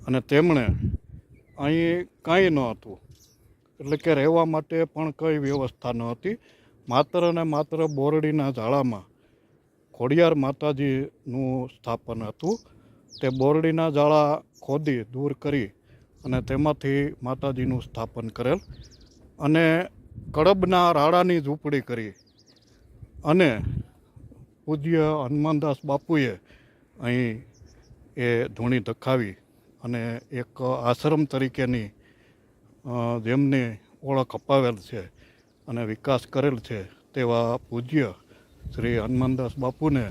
અને તેમણે અહીં કાંઈ ન હતું, એટલે કે રહેવા માટે પણ કંઈ વ્યવસ્થા ન હતી. માત્ર ને માત્ર બોરડીના ઝાડામાં ખોડિયાર માતાજીનું સ્થાપન હતું. તે બોરડીના ઝાડા ખોદી દૂર કરી અને તેમાંથી માતાજીનું સ્થાપન કરેલ અને કડબના રાડાની ઝૂંપડી કરી અને પૂજ્ય હનુમાનદાસ બાપુએ અહીં એ ધૂણી ધખાવી અને એક આશ્રમ તરીકેની જેમની ઓળખ અપાવેલ છે અને વિકાસ કરેલ છે તેવા પૂજ્ય શ્રી હનુમાનદાસ બાપુને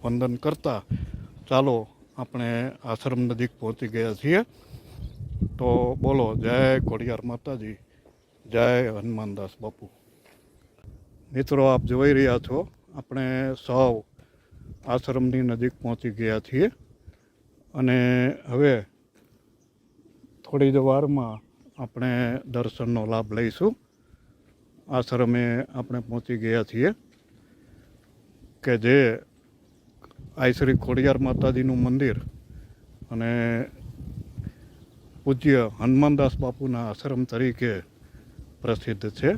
વંદન કરતા ચાલો આપણે આશ્રમ નજીક પહોંચી ગયા છીએ. તો બોલો જય ખોડિયાર માતાજી, જય હનુમાનદાસ બાપુ. મિત્રો, આપ જોઈ રહ્યા છો આપણે સૌ આશ્રમની નજીક પહોંચી ગયા છીએ અને હવે થોડી જ વારમાં આપણે દર્શનનો લાભ લઈશું. આશ્રમે આપણે પહોંચી ગયા છીએ કે જે આઈ શ્રી ખોડિયાર માતાજીનું મંદિર અને પૂજ્ય હનુમાનદાસ બાપુના આશ્રમ તરીકે પ્રસિદ્ધ છે.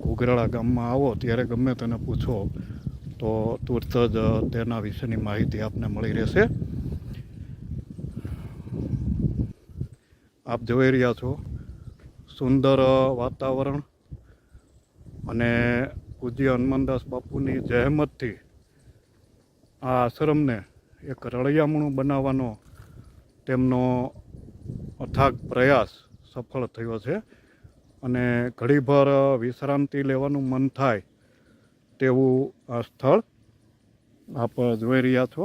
ઘોઘરાળા ગામમાં આવો ત્યારે ગમે તેને પૂછો તો તુરત જ તેના વિશેની માહિતી આપને મળી રહેશે. આપ જોઈ રહ્યા છો સુંદર વાતાવરણ અને પૂજ્ય હનુમાનદાસ બાપુની જહેમતથી આ આશ્રમને એક રળિયામણું બનાવવાનો તેમનો અથાગ પ્રયાસ સફળ થયો છે અને ઘડીભર વિશ્રાંતિ લેવાનું મન થાય તેવું આ સ્થળ આપ જોઈ રહ્યા છો.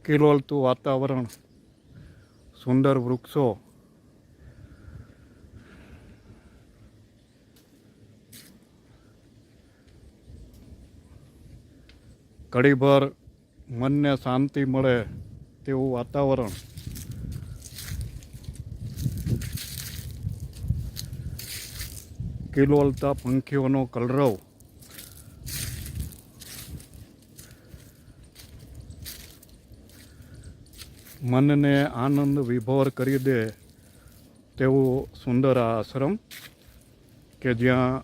કિલોલતું વાતાવરણ, સુંદર વૃક્ષો, ઘડીભર મનને શાંતિ મળે તેવું વાતાવરણ, કિલોલતા પંખીઓનો કલરવ, મનને આનંદ વિભોર કરી દે તેવું સુંદર આ આશ્રમ કે જ્યાં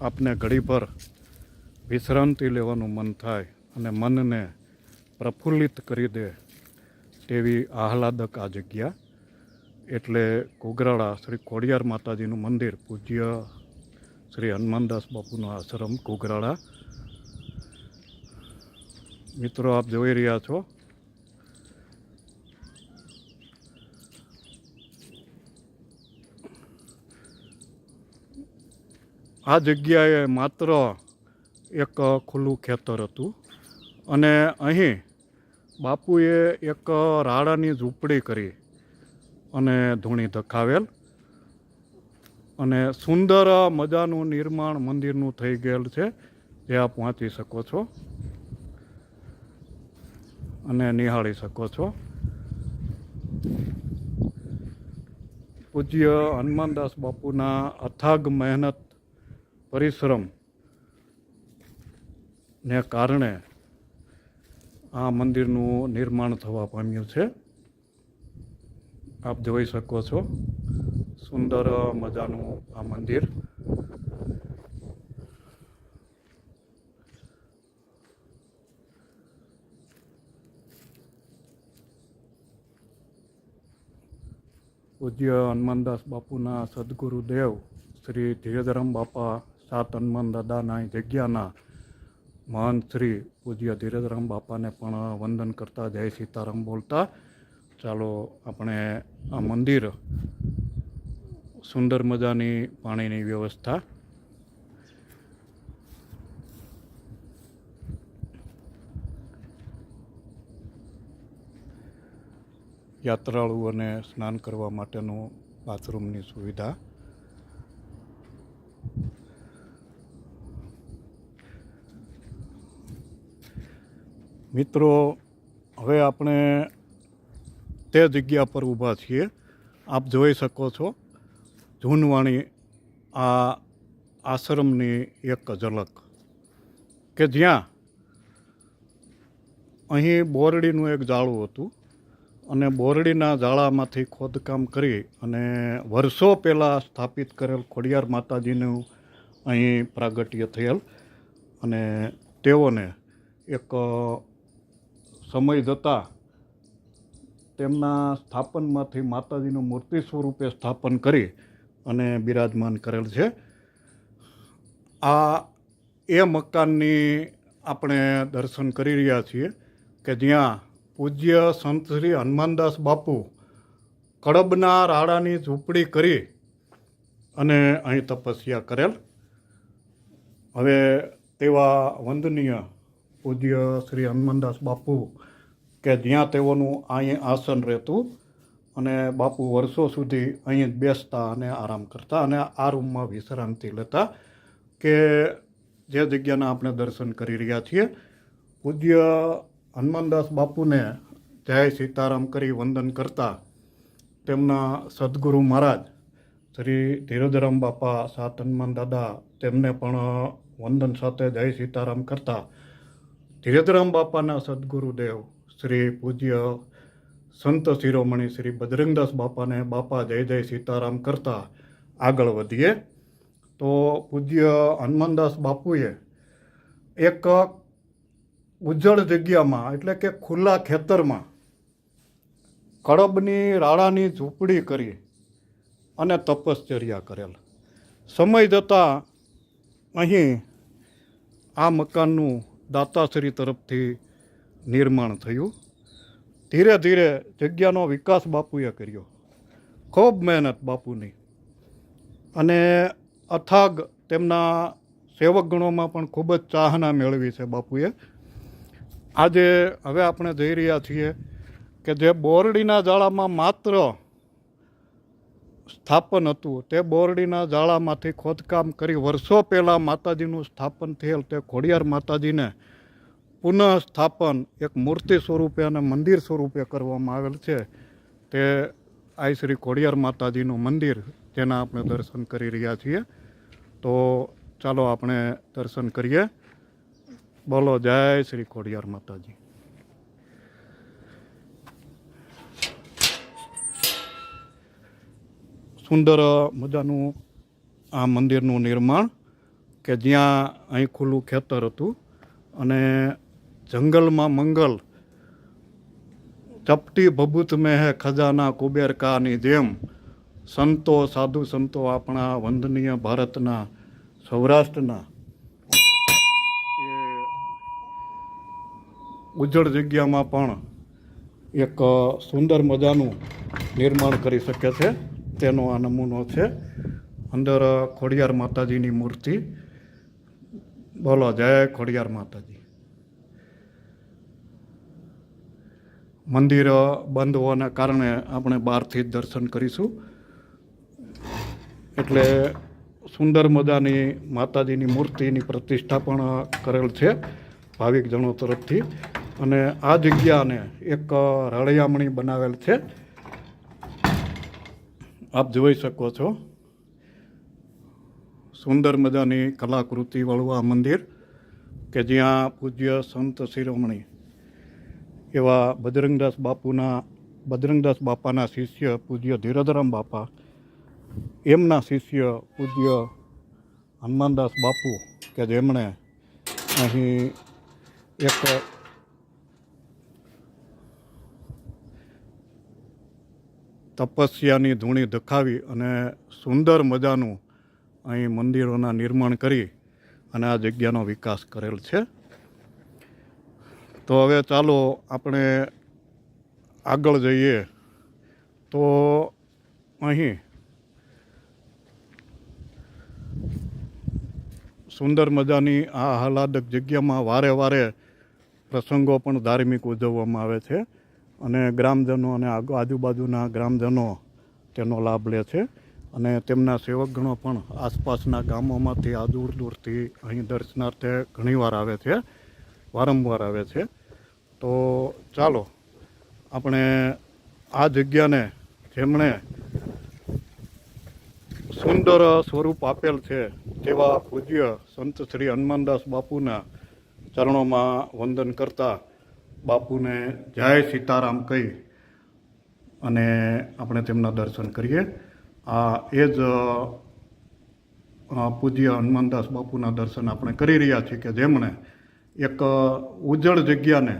આપને ઘડીભર વિશ્રાંતિ લેવાનું મન થાય અને મનને પ્રફુલ્લિત કરી દે તેવી આહલાદક આ જગ્યા એટલે ઘોઘરાળા શ્રી ખોડિયાર માતાજીનું મંદિર, પૂજ્ય શ્રી હનુમાનદાસ બાપુનો આશ્રમ ઘોઘરાળા. મિત્રો, આપ જોઈ રહ્યા છો આ જગ્યાએ માત્ર એક ખુલ્લું ખેતર હતું અને અહીં બાપુએ એક રાડાની ઝૂંપડી કરી અને ધૂણી ધખાવેલ અને સુંદર મજાનું નિર્માણ મંદિરનું થઈ ગયેલ છે, જે આપ વાંચી શકો છો અને નિહાળી શકો છો. પૂજ્ય હનુમાનદાસ બાપુના અથાગ મહેનત પરિશ્રમ ને કારણે આ મંદિરનું નિર્માણ થવા પામ્યું છે. આપ જોઈ શકો છો સુંદર મજાનું આ મંદિર. પૂજ્ય હનુમાનદાસ બાપુના સદગુરુદેવ શ્રી ધીરજરામ બાપા સાત હનુમાન દાદાના જગ્યાના મહંત શ્રી પૂજ્ય ધીરજરામ બાપાને પણ વંદન કરતા જય સીતારામ બોલતા ચાલો આપણે આ મંદિર, સુંદર મજાની પાણીની વ્યવસ્થા, યાત્રાળુઓને સ્નાન કરવા માટેનું બાથરૂમની સુવિધા, મિત્રો, હવે આપણે તે જગ્યા પર ઊભા છીએ. આપ જોઈ શકો છો જૂનવાણી આ આશ્રમની એક ઝલક. કે જ્યાં અહીં બોરડીનું એક જાળું હતું અને બોરડીના જાળામાંથી ખોદકામ કરી અને વર્ષો પહેલાં સ્થાપિત કરેલ ખોડિયાર માતાજીનું અહીં પ્રાગટ્ય થયેલ અને તેઓને એક સમય જતાં તેમના સ્થાપનમાંથી માતાજીનું મૂર્તિ સ્વરૂપે સ્થાપન કરી અને બિરાજમાન કરેલ છે. આ એ મકાનની આપણે દર્શન કરી રહ્યા છીએ કે જ્યાં પૂજ્ય સંત શ્રી હનુમાનદાસ બાપુ કડબના રાડાની ઝૂંપડી કરી અને અહીં તપસ્યા કરેલ. હવે તેવા વંદનીય પૂજ્ય શ્રી હનુમાનદાસ બાપુ કે જ્યાં તેઓનું અહીં આસન રહેતું અને બાપુ વર્ષો સુધી અહીં જ બેસતા અને આરામ કરતા અને આ રૂમમાં વિશ્રાંતિ લેતા કે જે જગ્યાના આપણે દર્શન કરી રહ્યા છીએ. પૂજ્ય હનુમાનદાસ બાપુને જય સીતારામ કરી વંદન કરતા તેમના સદગુરુ મહારાજ શ્રી ધીરજરામ બાપા સાત હનુમાન દાદા તેમને પણ વંદન સાથે જય સીતારામ કરતા ધીરજરામ બાપાના સદગુરુદેવ શ્રી પૂજ્ય સંત શિરોમણી શ્રી બજરંગદાસ બાપાને બાપા જય જય સીતારામ કરતા આગળ વધીએ તો પૂજ્ય હનુમાનદાસ બાપુએ એક ઉજ્જળ જગ્યામાં એટલે કે ખુલ્લા ખેતરમાં કડબની રાડાની ઝૂંપડી કરી અને તપશ્ચર્યા કરેલ. સમય જતાં અહીં આ મકાનનું દાતાશ્રી તરફથી નિર્માણ થયું. ધીરે ધીરે જગ્યાનો વિકાસ બાપુએ કર્યો, ખૂબ મહેનત બાપુની અને અથાગ તેમના સેવકગણોમાં પણ ખૂબ જ ચાહના મેળવી છે બાપુએ. આજે હવે આપણે જઈ રહ્યા છીએ કે જે બોરડીના જાળામાં માત્ર સ્થાપન હતું તે બોરડીના જાળામાંથી ખોદકામ કરી વર્ષો પહેલાં માતાજીનું સ્થાપન થયેલ તે ખોડિયાર માતાજીને પુનઃ સ્થાપન એક મૂર્તિ સ્વરૂપે અને મંદિર સ્વરૂપે કરવામાં આવેલ છે. તે આ શ્રી ખોડિયાર માતાજીનું મંદિર જેના આપણે દર્શન કરી રહ્યા છીએ. તો ચાલો આપણે દર્શન કરીએ. બોલો જય શ્રી ખોડિયાર માતાજી. સુંદર મજાનું આ મંદિરનું નિર્માણ કે જ્યાં અહીં ખુલ્લું ખેતર હતું અને જંગલમાં મંગલ ચપટી ભભૂત મેં હે ખજાના કુબેર કાની જેમ સંતો સાધુ સંતો આપણા વંદનીય ભારતના સૌરાષ્ટ્રના એ ઉજ્જળ જગ્યામાં પણ એક સુંદર મજાનું નિર્માણ કરી શકે છે તેનો આ નમૂનો છે. અંદર ખોડિયાર માતાજીની મૂર્તિ. બોલો જય ખોડિયાર માતાજી. મંદિર બંધ હોવાના કારણે આપણે બહારથી જ દર્શન કરીશું. એટલે સુંદર મજાની માતાજીની મૂર્તિની પ્રતિષ્ઠા પણ કરેલ છે ભાવિકજનો તરફથી અને આ જગ્યાને એક રળિયામણી બનાવેલ છે. આપ જોઈ શકો છો સુંદર મજાની કલાકૃતિવાળું આ મંદિર કે જ્યાં પૂજ્ય સંત શિરોમણી એવા બજરંગદાસ બાપાના શિષ્ય પૂજ્ય ધીરજરામ બાપા એમના શિષ્ય પૂજ્ય હનુમાનદાસ બાપુ કે જેમણે અહીં એક તપસ્યાની ધૂણી ધખાવી અને સુંદર મજાનું અહીં મંદિરોના નિર્માણ કરી અને આ જગ્યાનો વિકાસ કરેલ છે. તો હવે ચાલો આપણે આગળ જઈએ. તો અહીં સુંદર મજાની આ આહલાદક જગ્યામાં વારે વારે પ્રસંગો પણ ધાર્મિક ઉજવવામાં આવે છે અને ગ્રામજનો અને આજુબાજુના ગ્રામજનો તેનો લાભ લે છે અને તેમના સેવકગણો પણ આસપાસના ગામોમાંથી આ દૂર દૂરથી અહીં દર્શનાર્થે ઘણીવાર આવે છે, વારંવાર આવે છે. તો ચાલો આપણે આ જગ્યાને જેમણે સુંદર સ્વરૂપ આપેલ છે તેવા પૂજ્ય સંત શ્રી હનુમાનદાસ બાપુના ચરણોમાં વંદન કરતા બાપુને જય સીતારામ કહી અને આપણે તેમના દર્શન કરીએ. આ એ જ પૂજ્ય હનુમાનદાસ બાપુના દર્શન આપણે કરી રહ્યા છીએ કે જેમણે એક ઉજ્જળ જગ્યાને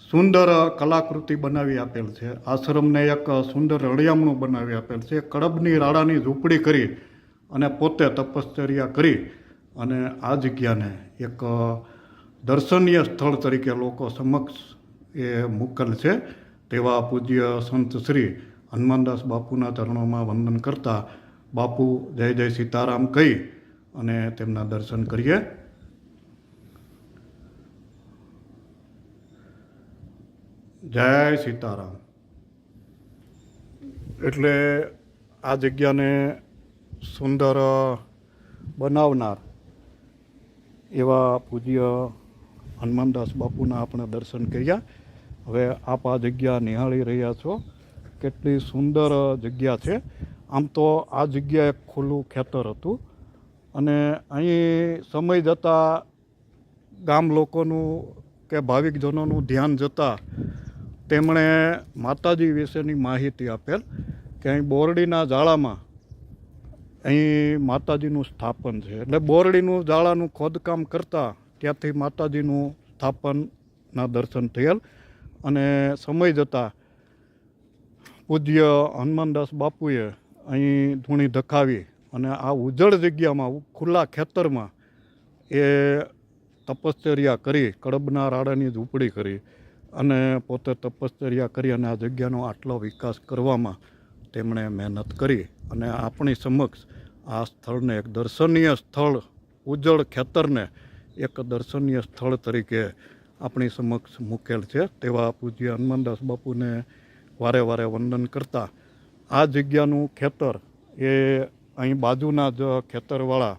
સુંદર કલાકૃતિ બનાવી આપેલ છે. આશ્રમને એક સુંદર રળિયામણું બનાવી આપેલ છે. કડબની રાડાની ઝૂંપડી કરી અને પોતે તપશ્ચર્યા કરી અને આ જગ્યાને એક દર્શનીય સ્થળ તરીકે લોકો સમક્ષ એ મૂકેલ છે. તેવા પૂજ્ય સંત શ્રી હનુમાનદાસ બાપુના ચરણોમાં વંદન કરતા બાપુ જય જય સીતારામ કહી અને તેમના દર્શન કરીએ. જય સીતારામ. એટલે આ જગ્યાને સુંદર બનાવનાર એવા પૂજ્ય હનુમાનદાસ બાપુના આપણે દર્શન કર્યા. હવે આપ આ જગ્યા નિહાળી રહ્યા છો, કેટલી સુંદર જગ્યા છે. આમ તો આ જગ્યા એક ખુલ્લું ખેતર હતું અને અહીં સમય જતાં ગામ લોકોનું કે ભાવિકજનોનું ધ્યાન જતાં તેમણે માતાજી વિશેની માહિતી આપેલ કે અહીં બોરડીના જાળામાં અહીં માતાજીનું સ્થાપન છે. એટલે બોરડીનું જાળાનું ખોદકામ કરતાં ત્યાંથી માતાજીનું સ્થાપનના દર્શન થયેલ અને સમય જતાં પૂજ્ય હનુમાનદાસ બાપુએ અહીં ધૂણી ધખાવી અને આ ઉજ્જળ જગ્યામાં ખુલ્લા ખેતરમાં એ તપશ્ચર્યા કરી, કડબના રાડાની ઝૂંપડી કરી અને પોતે તપશ્ચર્યા કરી અને આ જગ્યાનો આટલો વિકાસ કરવામાં તેમણે મહેનત કરી અને આપણી સમક્ષ આ સ્થળને એક દર્શનીય સ્થળ, ઉજ્જળ ખેતરને એક દર્શનીય સ્થળ તરીકે આપણી સમક્ષ મૂકેલ છે. તેવા પૂજ્ય હનુમાનદાસ બાપુને વારે વારે વંદન કરતા આ જગ્યાનું ખેતર એ અહીં બાજુના જ ખેતરવાળા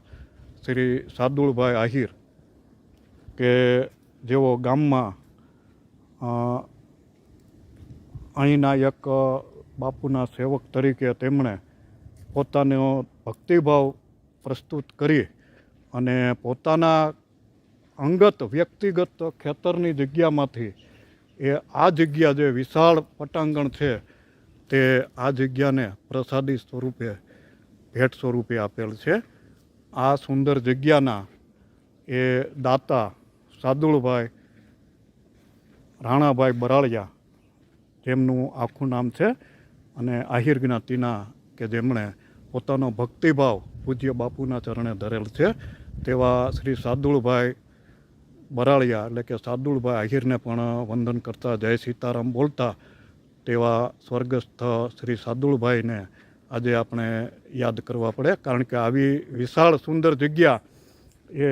શ્રી સાદુળભાઈ આહિર કે જેઓ ગામમાં અહીંના એક બાપુના સેવક તરીકે તેમણે પોતાનો ભક્તિભાવ પ્રસ્તુત કરી અને પોતાના અંગત વ્યક્તિગત ખેતરની જગ્યામાંથી એ આ જગ્યા જે વિશાળ પટાંગણ છે તે આ જગ્યાને પ્રસાદી સ્વરૂપે ભેટ સ્વરૂપે આપેલ છે. આ સુંદર જગ્યાના એ દાતા સાદુળભાઈ રાણાભાઈ બરાળિયા જેમનું આખું નામ છે અને આહિર જ્ઞાતિના કે જેમણે પોતાનો ભક્તિભાવ પૂજ્ય બાપુના ચરણે ધરેલ છે. તેવા શ્રી સાદુળભાઈ બરાળિયા એટલે કે સાદુળભાઈ આહિરને પણ વંદન કરતા જય સીતારામ બોલતા તેવા સ્વર્ગસ્થ શ્રી સાદુળભાઈને આજે આપણે યાદ કરવા પડે, કારણ કે આવી વિશાળ સુંદર જગ્યા એ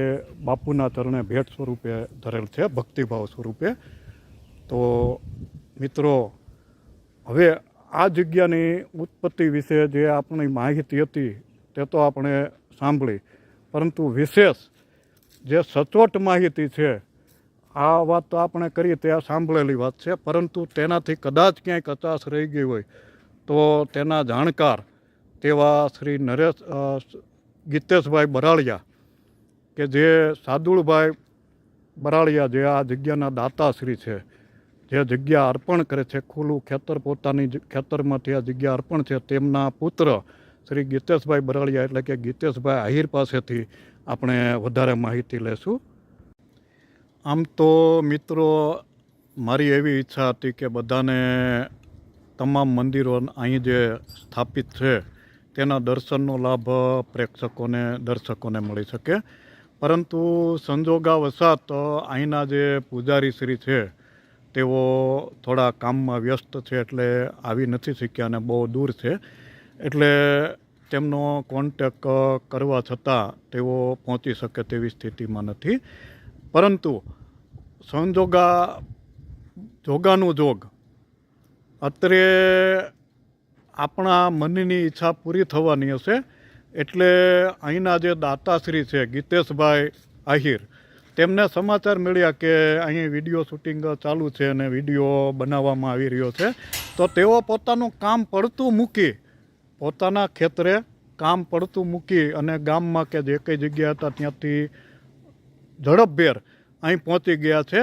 બાપુના ચરણે ભેટ સ્વરૂપે ધરેલ છે, ભક્તિભાવ સ્વરૂપે. તો મિત્રો, હવે આ જગ્યાની ઉત્પત્તિ વિશે જે આપણી માહિતી હતી તે તો આપણે સાંભળી, પરંતુ વિશેષ જે સચોટ માહિતી છે આ વાત તો આપણે કરી તે સાંભળેલી વાત છે, પરંતુ તેનાથી કદાચ ક્યાંય કચાશ રહી ગઈ હોય તો તેના જાણકાર તેવા શ્રી ગીતેશભાઈ બરાળિયા કે જે સાદુળભાઈ બરાળિયા જે આ જગ્યાના દાતાશ્રી છે, જે જગ્યા અર્પણ કરે છે, ખુલ્લું ખેતર પોતાની ખેતરમાંથી આ જગ્યા અર્પણ છે, તેમના પુત્ર શ્રી ગીતેશભાઈ બરાળિયા એટલે કે ગીતેશભાઈ આહિર પાસેથી આપણે વધારે માહિતી લેશું. આમ તો મિત્રો, મારી એવી ઈચ્છા હતી કે બધાને તમામ મંદિરો અહીં જે સ્થાપિત છે તેના દર્શનનો લાભ પ્રેક્ષકોને, દર્શકોને મળી શકે, પરંતુ સંજોગાવશાત અહીંના જે પૂજારી શ્રી છે તેઓ થોડા કામમાં વ્યસ્ત છે એટલે આવી નથી શક્યા અને બહુ દૂર છે, એટલે તેમનો કોન્ટેક કરવા છતાં તેઓ પહોંચી શકે તેવી સ્થિતિમાં નથી. પરંતુ જોગાનું જોગ અત્રે આપણા મનની ઈચ્છા પૂરી થવાની હશે, એટલે અહીંના જે દાતાશ્રી છે ગીતેશભાઈ આહિર, તેમને સમાચાર મળ્યા કે અહીં વિડીયો શૂટિંગ ચાલુ છે અને વિડીયો બનાવવામાં આવી રહ્યો છે, તો તેઓ પોતાનું કામ પડતું મૂકી, પોતાના ખેતરે કામ પડતું મૂકી અને ગામમાં કે જે કઈ જગ્યા હતા ત્યાંથી ઝડપભેર અહીં પહોંચી ગયા છે.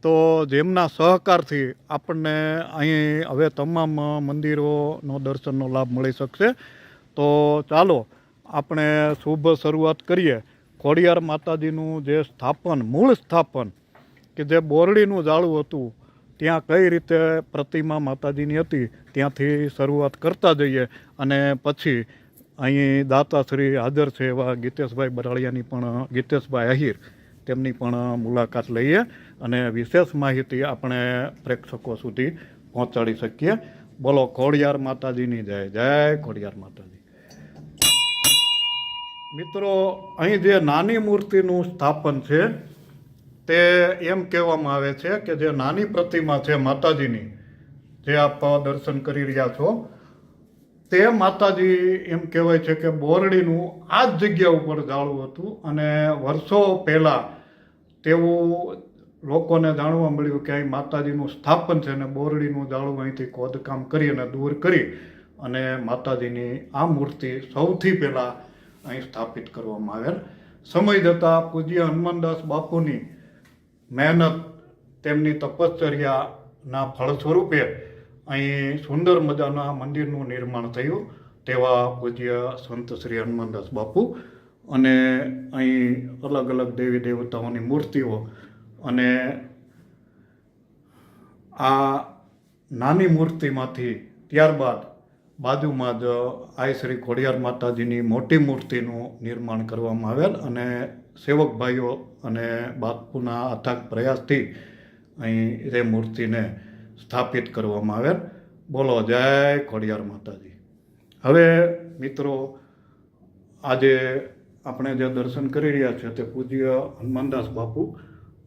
તો જેમના સહકારથી આપણને અહીં હવે તમામ મંદિરોનો દર્શનનો લાભ મળી શકશે. તો ચાલો આપણે શુભ શરૂઆત કરીએ. ખોડિયાર માતાજીનું જે સ્થાપન, મૂળ સ્થાપન કે જે બોરડીનું ઝાડું હતું, ત્યાં કઈ રીતે પ્રતિમા માતાજીની હતી ત્યાંથી શરૂઆત કરતા જઈએ અને પછી અહીં દાતાશ્રી હાજર છે એવા ગીતેશભાઈ બરાડિયાની પણ, ગીતેશભાઈ આહિર, તેમની પણ મુલાકાત લઈએ અને વિશેષ માહિતી આપણે પ્રેક્ષકો સુધી પહોંચાડી શકીએ. બોલો ખોડિયાર માતાજીની જય. જય ખોડિયાર માતાજી. મિત્રો, અહીં જે નાની મૂર્તિનું સ્થાપન છે તે એમ કહેવામાં આવે છે કે જે નાની પ્રતિમા છે માતાજીની, જે આપ દર્શન કરી રહ્યા છો, તે માતાજી એમ કહેવાય છે કે બોરડીનું આ જ જગ્યા ઉપર ઝાડું હતું અને વર્ષો પહેલાં તેવું લોકોને જાણવા મળ્યું કે અહીં માતાજીનું સ્થાપન છે અને બોરડીનું ઝાડું અહીંથી ખોદકામ કરી અને દૂર કરી અને માતાજીની આ મૂર્તિ સૌથી પહેલાં અહીં સ્થાપિત કરવામાં આવેલ. સમય જતાં પૂજ્ય હનુમાનદાસ બાપુની મહેનત, તેમની તપશ્ચર્યાના ફળ સ્વરૂપે અહીં સુંદર મજાના મંદિરનું નિર્માણ થયું. તેવા પૂજ્ય સંત શ્રી હનુમાનદાસ બાપુ અને અહીં અલગ અલગ દેવી દેવતાઓની મૂર્તિઓ અને આ નાની મૂર્તિમાંથી ત્યારબાદ બાજુમાં જ આઈ શ્રી ખોડિયાર માતાજીની મોટી મૂર્તિનું નિર્માણ કરવામાં આવેલ અને સેવક ભાઈઓ અને બાપુના અથાગ પ્રયાસથી અહીં એ મૂર્તિને સ્થાપિત કરવામાં આવેલ. બોલો જય ખોડિયાર માતાજી. હવે મિત્રો, આજે આપણે જે દર્શન કરી રહ્યા છે તે પૂજ્ય હનુમાનદાસ બાપુ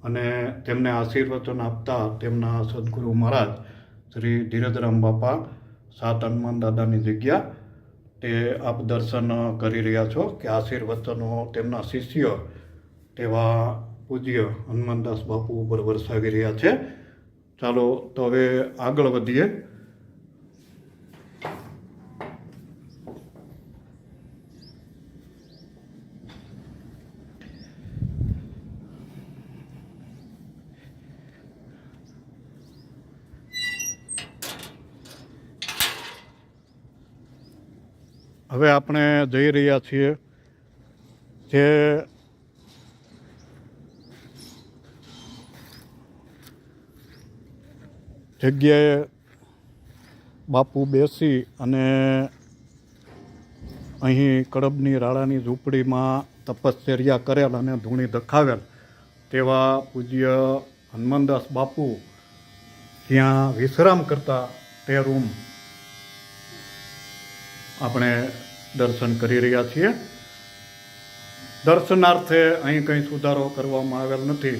અને તેમને આશીર્વચન આપતા તેમના સદગુરુ મહારાજ શ્રી ધીરજરામ બાપા, સાત હનુમાન દાદાની જગ્યા, તે આપ દર્શન કરી રહ્યા છો કે આશીર્વચનો તેમના શિષ્ય તેવા પૂજ્ય હનુમાનદાસ બાપુ ઉપર વરસાવી રહ્યા છે. ચાલો તો હવે આગળ વધીએ. હવે આપણે જઈ રહ્યા છીએ જે જગ્યાએ બાપુ બેસી અને અહીં કડબની રાળાની ઝૂંપડીમાં તપશ્ચર્યા કરેલ અને ધૂણી દખાવેલ તેવા પૂજ્ય હનુમાનદાસ બાપુ ત્યાં વિશ્રામ કરતા તે રૂમ આપણે દર્શન કરી રહ્યા છીએ. દર્શનાર્થે અહીં કંઈ સુધારો કરવામાં આવેલ નથી,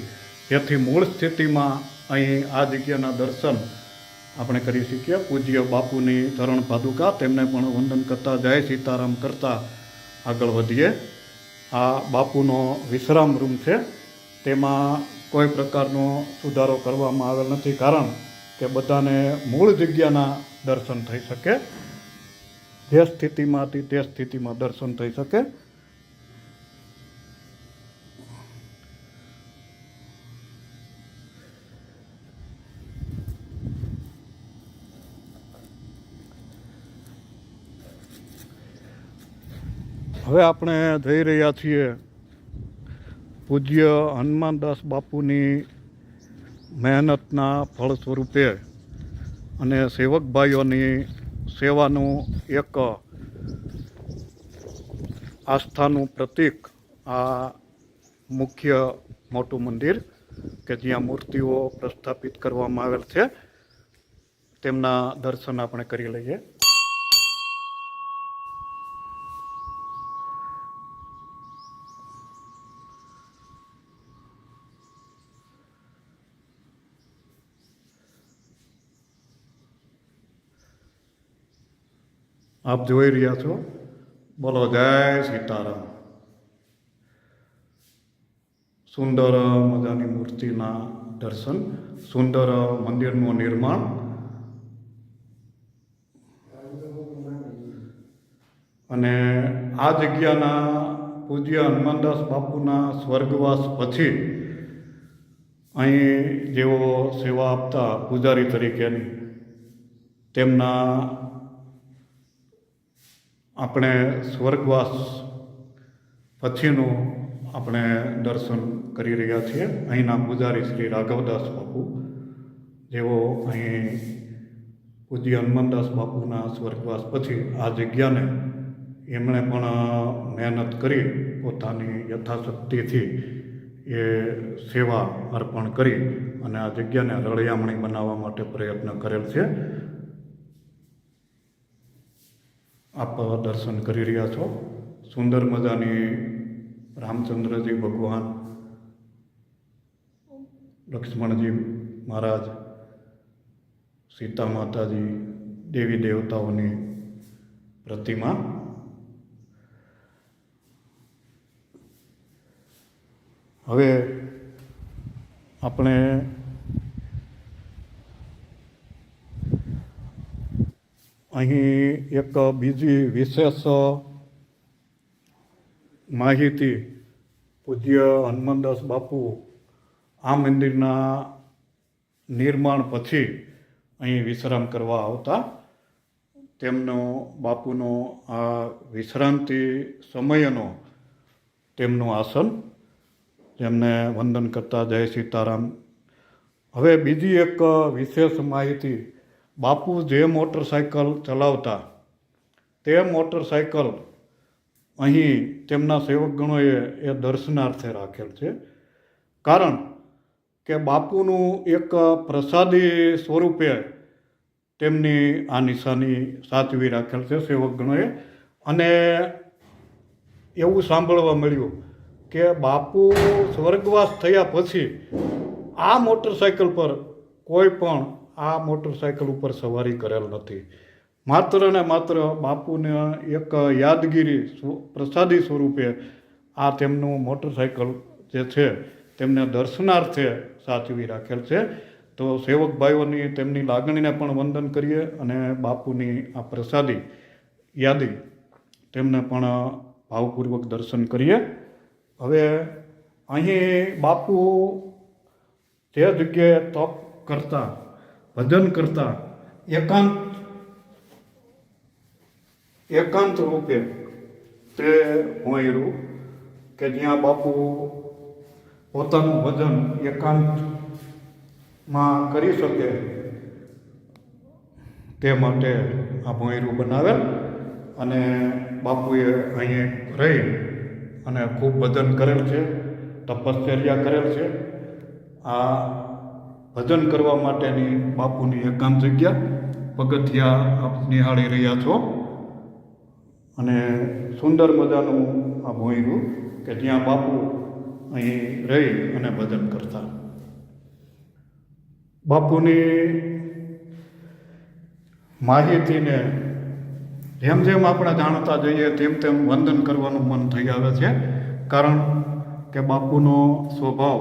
જેથી મૂળ સ્થિતિમાં અહીં આ જગ્યાના દર્શન આપણે કરી શકીએ. પૂજ્ય બાપુની ચરણ પાદુકા, તેમને પણ વંદન કરતા, જય સીતારામ કરતા આગળ વધીએ. આ બાપુનો વિશ્રામ રૂમ છે, તેમાં કોઈ પ્રકારનો સુધારો કરવામાં આવેલ નથી, કારણ કે બધાને મૂળ જગ્યાના દર્શન થઈ શકે, જે સ્થિતિમાં હતી તે સ્થિતિમાં દર્શન થઈ શકે. હવે આપણે જઈ રહ્યા છીએ પૂજ્ય હનુમાનદાસ બાપુની મહેનતના ફળ સ્વરૂપે અને સેવક ભાઈઓની સેવાનું એક આસ્થાનું પ્રતીક આ મુખ્ય મોટું મંદિર કે જ્યાં મૂર્તિઓ પ્રસ્થાપિત કરવામાં આવેલ છે, તેમના દર્શન આપણે કરી લઈએ. આપ જોઈ રહ્યા છો. બોલો જય સીતારામ. સુંદર મજાની મૂર્તિના દર્શન, સુંદર મંદિરનું નિર્માણ અને આ જગ્યાના પૂજ્ય હનુમાનદાસ બાપુના સ્વર્ગવાસ પછી અહીં જેઓ સેવા આપતા પૂજારી તરીકેની તેમના આપણે સ્વર્ગવાસ પછીનું આપણે દર્શન કરી રહ્યા છીએ. અહીંના પૂજારી શ્રી રાઘવદાસ બાપુ જેઓ અહીં પૂજ્ય હનુમાનદાસ બાપુના સ્વર્ગવાસ પછી આ જગ્યાને એમણે પણ મહેનત કરી પોતાની યથાશક્તિથી એ સેવા અર્પણ કરી અને આ જગ્યાને રળિયામણી બનાવવા માટે પ્રયત્ન કરેલ છે. આપ દર્શન કરી રહ્યા છો. સુંદર મજાની રામચંદ્રજી ભગવાન, લક્ષ્મણજી મહારાજ, સીતા માતાજી, દેવી દેવતાઓની પ્રતિમા. હવે આપણે અહીં એક બીજી વિશેષ માહિતી પૂજ્ય હનુમાનદાસ બાપુ આ મંદિરના નિર્માણ પછી અહીં વિશ્રામ કરવા આવતા. તેમનો બાપુનો આ વિશ્રાંતિ સમયનો તેમનું આસન, તેમને વંદન કરતા જય સીતારામ. હવે બીજી એક વિશેષ માહિતી, બાપુ જે મોટરસાઇકલ ચલાવતા તે મોટરસાઇકલ અહીં તેમના સેવકગણોએ એ દર્શનાર્થે રાખેલ છે. કારણ કે બાપુનું એક પ્રસાદી સ્વરૂપે તેમની આ નિશાની સાચવી રાખેલ છે સેવકગણોએ. અને એવું સાંભળવા મળ્યું કે બાપુ સ્વર્ગવાસ થયા પછી આ મોટરસાઇકલ પર કોઈ પણ આ મોટરસાઇકલ ઉપર સવારી કરેલ નથી. માત્ર ને માત્ર બાપુને એક યાદગીરી પ્રસાદી સ્વરૂપે આ તેમનું મોટરસાઇકલ જે છે તેમને દર્શનાર્થે સાચવી રાખેલ છે. તો સેવક ભાઈઓની તેમની લાગણીને પણ વંદન કરીએ અને બાપુની આ પ્રસાદી યાદી તેમને પણ ભાવપૂર્વક દર્શન કરીએ. હવે અહીં બાપુ જે જગ્યાએ તપ કરતા, ભજન કરતા, એકાંત રૂપે તે હોયરું કે જ્યાં બાપુ પોતાનું ભજન એકાંતમાં કરી શકે તે માટે આ ભોંયરું બનાવેલ. અને બાપુએ અહીં રહી અને ખૂબ ભજન કરેલ છે, તપશ્ચર્યા કરેલ છે. આ ભજન કરવા માટેની બાપુની એકાંત જગ્યા પગથિયા આપ નિહાળી રહ્યા છો. અને સુંદર મજાનું આ ભોંયરું કે જ્યાં બાપુ અહીં રહી અને ભજન કરતા. બાપુની માહિતીને જેમ જેમ આપણે જાણતા જઈએ તેમ તેમ વંદન કરવાનું મન થઈ આવે છે. કારણ કે બાપુનો સ્વભાવ,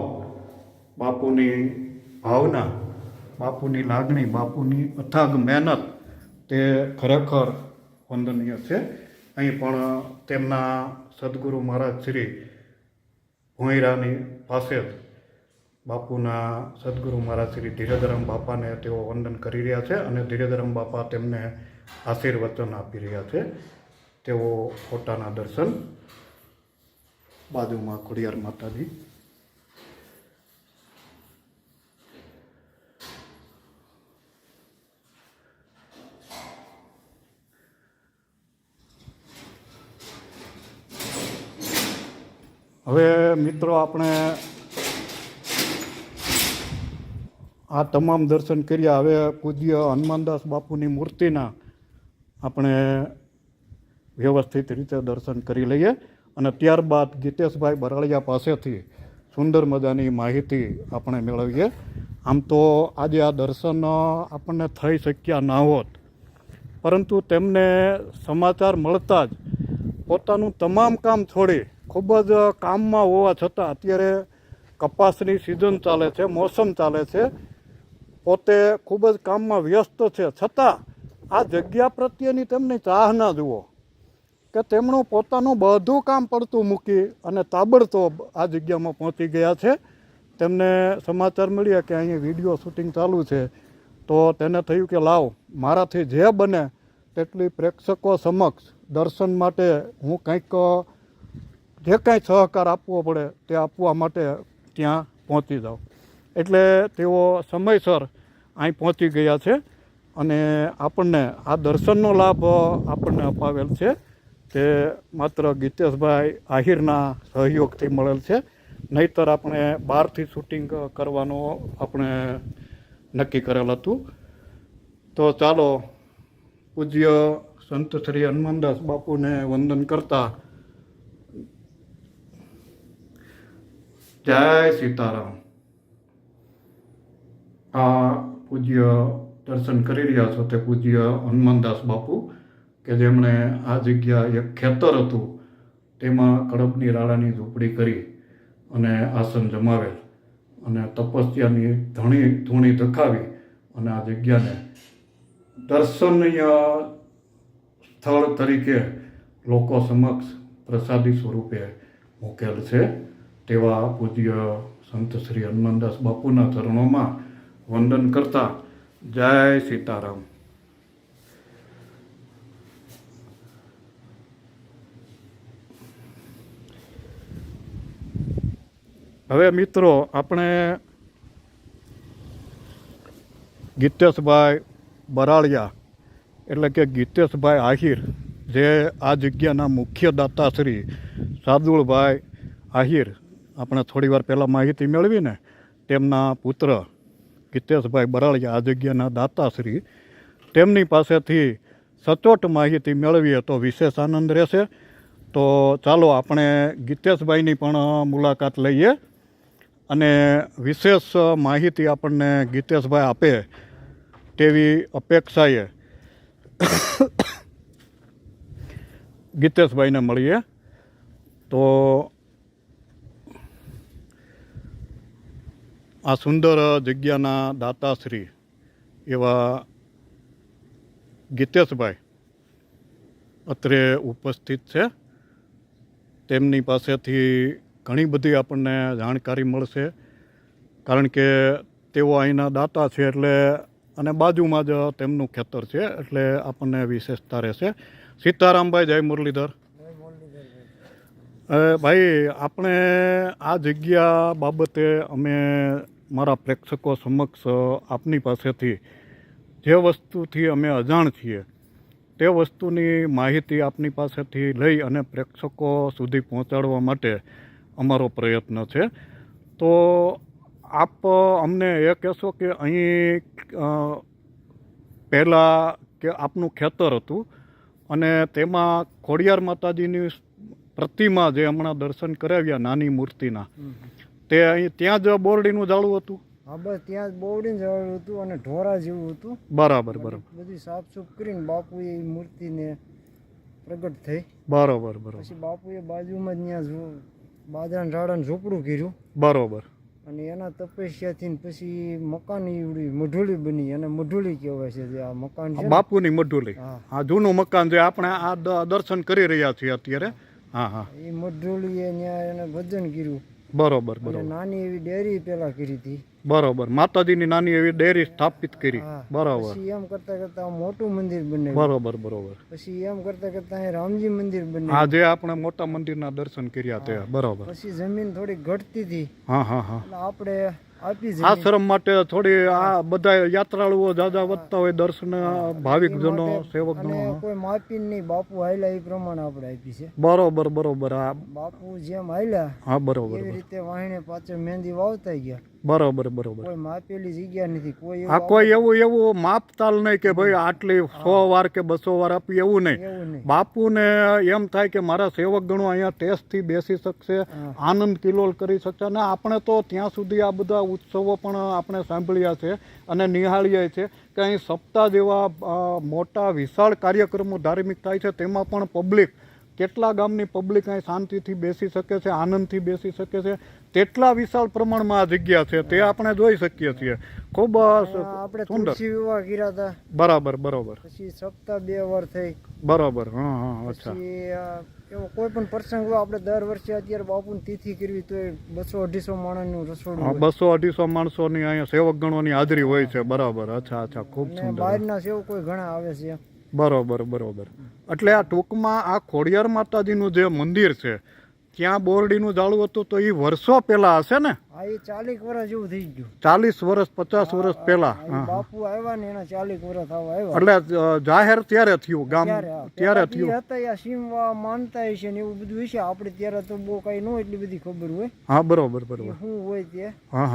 બાપુની ભાવના, બાપુની લાગણી, બાપુની અથાગ મહેનત તે ખરેખર વંદનીય છે. અહીં પણ તેમના સદગુરુ મહારાજ શ્રી ભોંયરાની પાસે જ બાપુના સદગુરુ મહારાજ શ્રી ધીરેધરમ બાપાને તેઓ વંદન કરી રહ્યા છે અને ધીરેધરમ બાપા તેમને આશીર્વચન આપી રહ્યા છે. તેઓ ફોટાના દર્શન, બાજુમાં ખોડિયાર માતાજી. હવે મિત્રો આપણે આ તમામ દર્શન કર્યા. હવે પૂજ્ય હનુમાનદાસ બાપુની મૂર્તિના આપણે વ્યવસ્થિત રીતે દર્શન કરી લઈએ અને ત્યારબાદ ગીતેશભાઈ બરાળિયા પાસેથી સુંદર મજાની માહિતી આપણે મેળવીએ. આમ તો આજે આ દર્શન આપણને થઈ શક્યા ના હોત, પરંતુ તેમને સમાચાર મળતા જ પોતાનું તમામ કામ છોડી, ખૂબ જ કામમાં હોવા છતાં, અત્યારે કપાસની સિઝન ચાલે છે, મોસમ ચાલે છે, પોતે ખૂબ જ કામમાં વ્યસ્ત છે, છતાં આ જગ્યા પ્રત્યેની તેમની ચાહના જુઓ. કે તેમનું પોતાનું બધું કામ પડતું મૂકી અને તાબડતોબ આ જગ્યામાં પહોંચી ગયા છે. તેમને સમાચાર મળ્યા કે અહીંયા વિડીયો શૂટિંગ ચાલુ છે, તો તેને થયું કે લાવ મારાથી જે બને તેટલી પ્રેક્ષકો સમક્ષ દર્શન માટે હું કંઈક જે કાંઈ સહકાર આપવો પડે તે આપવા માટે ત્યાં પહોંચી જાઉં. એટલે તેઓ સમયસર અહીં પહોંચી ગયા છે અને આપણને આ દર્શનનો લાભ આપણને અપાવેલ છે તે માત્ર ગીતેશભાઈ આહિરના સહયોગથી મળેલ છે. નહીંતર આપણે બહારથી શૂટિંગ કરવાનું આપણે નક્કી કરેલ હતું. તો ચાલો પૂજ્ય સંત શ્રી હનુમાનદાસ બાપુને વંદન કરતા જય સીતારામ. આ પૂજ્ય દર્શન કરી રહ્યા છો તે પૂજ્ય હનુમાનદાસ બાપુ કે જેમણે આ જગ્યા એક ખેતર હતું તેમાં કડબની રાળાની ઝૂંપડી કરી અને આસન જમાવેલ અને તપસ્યાની ધૂણી ધખાવી અને આ જગ્યાને દર્શનીય સ્થળ તરીકે લોકો સમક્ષ પ્રસાદી સ્વરૂપે મૂકેલ છે. તેવા પૂજ્ય સંત શ્રી હનુમાનદાસ બાપુના ચરણોમાં વંદન કરતા જય સીતારામ. હવે મિત્રો આપણે ગીતેશભાઈ બરાળિયા એટલે કે ગીતેશભાઈ આહિર જે આ જગ્યાના મુખ્ય દાતાશ્રી સાદુળભાઈ આહિર આપણે થોડી વાર પહેલાં માહિતી મેળવીને તેમના પુત્ર ગીતેશભાઈ બરાળિયા આ જગ્યાના દાતાશ્રી તેમની પાસેથી સચોટ માહિતી મેળવીએ તો વિશેષ આનંદ રહેશે. તો ચાલો આપણે ગીતેશભાઈની પણ મુલાકાત લઈએ અને વિશેષ માહિતી આપણને ગીતેશભાઈ આપે તેવી અપેક્ષાએ ગીતેશભાઈને મળીએ. તો આ સુંદર જગ્યાના દાતાશ્રી એવા ગીતેશભાઈ અત્રે ઉપસ્થિત છે. તેમની પાસેથી ઘણી બધી આપણને જાણકારી મળશે, કારણ કે તેઓ અહીંના દાતા છે એટલે અને બાજુમાં જ તેમનું ખેતર છે એટલે આપણને વિશેષતા રહેશે. સીતારામભાઈ, જય મુરલીધર. ભાઈ, આપણે આ જગ્યા બાબતે અમે મારા પ્રેક્ષકો સમક્ષ આપની પાસેથી જે વસ્તુથી અમે અજાણ છીએ તે વસ્તુની માહિતી આપની પાસેથી લઈ અને પ્રેક્ષકો સુધી પહોંચાડવા માટે અમારો પ્રયત્ન છે. તો આપ અમને એ કહેશો કે અહીં પહેલાં કે આપનું ખેતર હતું અને તેમાં ખોડિયાર માતાજીની પ્રતિમા જે હમણાં દર્શન કરાવ્યા નાની મૂર્તિના, તે અહીં ત્યાં જ બોરડીનું ઝાડું હતું? હા, બસ ત્યાં જ બોરડીનું ઝાડું હતું અને ઢોરા જેવું હતું. બરાબર બરાબર. બધી સાફસૂફ કરીને બાપુએ એ મૂર્તિને પ્રગટ થઈ. બરાબર બરાબર. પછી બાપુએ બાજુમાં જ ત્યાં બાજરાના ઝાડાનું ઝૂંપડું કર્યું. બરાબર. અને એના તપસ્યાથી પછી મકાન એવડી મઢુલી બની અને મઢુલી કહેવાય છે જે આ મકાન છે બાપુની મઢુલી. હા, જૂનું મકાન જે આપણે આ દર્શન કરી રહ્યા છીએ અત્યારે. હા હા, એ મઢુલીએ ત્યાં એને ભજન કર્યું. બરોબર બરોબર. નાની એવી ડેરી પેલા કરી હતી. બરોબર, માતાજીની નાની એવી ડેરી સ્થાપિત કરી. બરાબર. પછી એમ કરતા કરતા મોટું મંદિર બને. બરોબર બરોબર. પછી એમ કરતા કરતા રામજી મંદિર બને. હા, જે આપણે મોટા મંદિરના દર્શન કર્યા તે. બરોબર. પછી જમીન થોડી ઘટતી હતી. હા હા હા. આપણે આપી આશ્રમ માટે થોડી આ બધા યાત્રાળુઓ જાજા વધતા હોય દર્શન ભાવિકજનો સેવકજનો કોઈ માપી નહીં. બાપુ હાલ્યા એ પ્રમાણે આપણે આપી છે. બરોબર બરોબર. આ બાપુ જેમ હાલ્યા હા બરોબર એવી રીતે વાહીને પાછળ મહેંદી વાવતા ગયા. બરોબર બરોબર. કોઈ માપેલી જગ્યા નથી. કોઈ એવું માપતાલ નહીં કે ભાઈ આટલી 100 વાર કે 200 વાર આપી, એવું નહીં. બાપુને એમ થાય કે મારા સેવક ગણો અહીંયા ટેસ્ટથી બેસી શકશે, આનંદ કિલોલ કરી શકશે. અને આપણે તો ત્યાં સુધી આ બધા ઉત્સવો પણ આપણે સાંભળ્યા છે અને નિહાળીએ છે કે અહીં સપ્તાહ જેવા મોટા વિશાળ કાર્યક્રમો ધાર્મિક થાય છે, તેમાં પણ પબ્લિક કેટલા ગામની પબ્લિક અહીં શાંતિથી બેસી શકે છે, આનંદથી બેસી શકે છે, તેટલા વિશાળ પ્રમાણમાં આ જગ્યા છે તે આપણે જોઈ શકીએ છીએ. ખૂબ આપણે સુંદર. તુલસી વિવાહ કર્યા હતા, બરાબર બરાબર પછી સપ્તાહ 2 વાર થઈ, બરાબર. હા હા અચ્છા. પછી એવો કોઈ પણ પ્રસંગ હોય આપણે દર વર્ષે અત્યારે બાપુની તિથિ કરવી તો 200-250 માણસનું રસોડું હા, હોય. 200-250 માણસોની અહીંયા સેવક ગણોની હાજરી હોય છે. બરાબર. અચ્છા અચ્છા, ખૂબ અને સુંદર. બહારના સેવકો કોઈ ઘણા આવે છે. બરોબર બરોબર. એટલે આ ટૂંકમાં આ ખોડિયાર માતાજીનું જે મંદિર છે ત્યાં બોરડીનું જાળું હતું તો એ વર્ષો પહેલા હશે ને? આ એ 40 વર્ષ જેવું થઈ ગયું. 40 વર્ષ 50 વર્ષ પહેલા. આ ઈ હા હા. બાપુ આવ્યા ને એના 40 વર્ષ થવા આવ્યા. એટલે જાહેર ત્યારે થયું ગામ, ત્યારે ત્યારે થયું. હતા આ સીમવા માનતા હશે ને એવું બધું હશે. આપણે ત્યારે તો બહુ કઈ ન એટલી બધી ખબર હોય હા બરોબર બરોબર. શું હોય તે. હા હા.